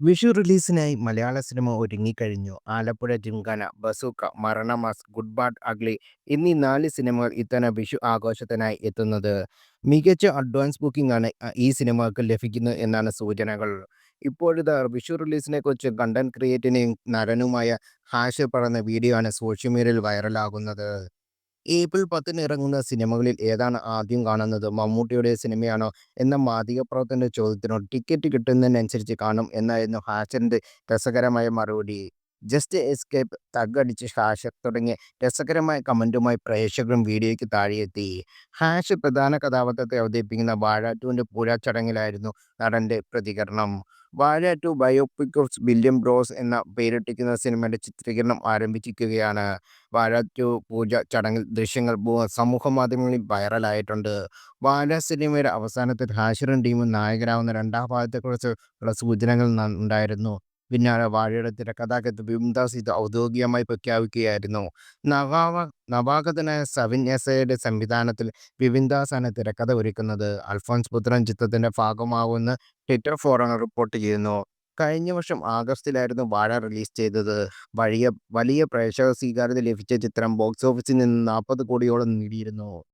വിഷു റിലീസിനായി മലയാള സിനിമ ഒരുങ്ങിക്കഴിഞ്ഞു. Alappuzha Gymkhana, Bazooka, Maranamass, Good Bad Ugly എന്നീ 4 സിനിമകൾ ഇത്തവണ വിഷു ആഘോഷത്തിനായി എത്തുന്നത്. മികച്ച അഡ്വാൻസ് ബുക്കിംഗാണ് ഈ സിനിമകൾക്ക് ലഭിക്കുന്നത് എന്നാണ് സൂചനകൾ. ഇപ്പോഴിതാ വിഷു റിലീസിനെക്കുറിച്ച് കണ്ടന്റ് ക്രിയേറ്ററിനെയും നടനുമായ ഹാഷിർ പറയുന്ന വീഡിയോ ആണ് സോഷ്യൽ മീഡിയയിൽ വൈറലാകുന്നത്. ഏപ്രിൽ 10-ന് ഇറങ്ങുന്ന സിനിമകളിൽ ഏതാണ് ആദ്യം കാണുന്നത്? മമ്മൂട്ടിയുടെ സിനിമയാണോ എന്ന മാധ്യമപ്രവർത്തകന്റെ ചോദ്യത്തിനോട് ടിക്കറ്റ് കിട്ടുന്നതിനനുസരിച്ച് കാണും എന്നായിരുന്നു ഹാഷിറിന്റെ രസകരമായ മറുപടി. ജസ്റ്റ് എസ്കേപ്പ്, തഗ് അടിച്ച് ഹാഷിർ തുടങ്ങിയ രസകരമായ കമന്റുമായി പ്രേക്ഷകരും വീഡിയോയ്ക്ക് താഴെയെത്തി. ഹാഷിർ പ്രധാന കഥാപാത്രത്തെ അവതരിപ്പിക്കുന്ന വാഴ 2ന്റെ പൂജാ ചടങ്ങിലായിരുന്നു നടന്റെ പ്രതികരണം. വാഴ 2 ബയോപിക് ഓഫ് വില്യം ബ്രോസ് എന്ന പേരിട്ടിരിക്കുന്ന സിനിമയുടെ ചിത്രീകരണം ആരംഭിച്ചിരിക്കുകയാണ്. വാഴ 2 പൂജ ചടങ്ങിൽ ദൃശ്യങ്ങൾ സമൂഹമാധ്യമങ്ങളിൽ വൈറലായിട്ടുണ്ട്. വാഴ സിനിമയുടെ അവസാനത്തിൽ ഹാഷിറും ടീമും നായകരാവുന്ന രണ്ടാം ഭാഗത്തെക്കുറിച്ചുള്ള സൂചനകൾ ഉണ്ടായിരുന്നു. പിന്നാലെ വാഴയുടെ തിരക്കഥാകൃത്ത് ബിംദാസ് ഇത് ഔദ്യോഗികമായി പ്രഖ്യാപിക്കുകയായിരുന്നു. നവാവ നവാഗതനായ സവിൻ എസയുടെ സംവിധാനത്തിൽ ബിപിൻദാസാണ് തിരക്കഥ ഒരുക്കുന്നത്. അൽഫോൻസ് പുത്രൻ ചിത്രത്തിന്റെ ഭാഗമാകുമെന്ന് ട്വിറ്റർ ഫോറങ്ങൾ റിപ്പോർട്ട് ചെയ്യുന്നു. കഴിഞ്ഞ വർഷം ആഗസ്റ്റിലായിരുന്നു വാഴ റിലീസ് ചെയ്തത്. വലിയ വലിയ പ്രേക്ഷക സ്വീകാര്യത ലഭിച്ച ചിത്രം ബോക്സ് ഓഫീസിൽ നിന്ന് 40 കോടിയോളം നേടിയിരുന്നു.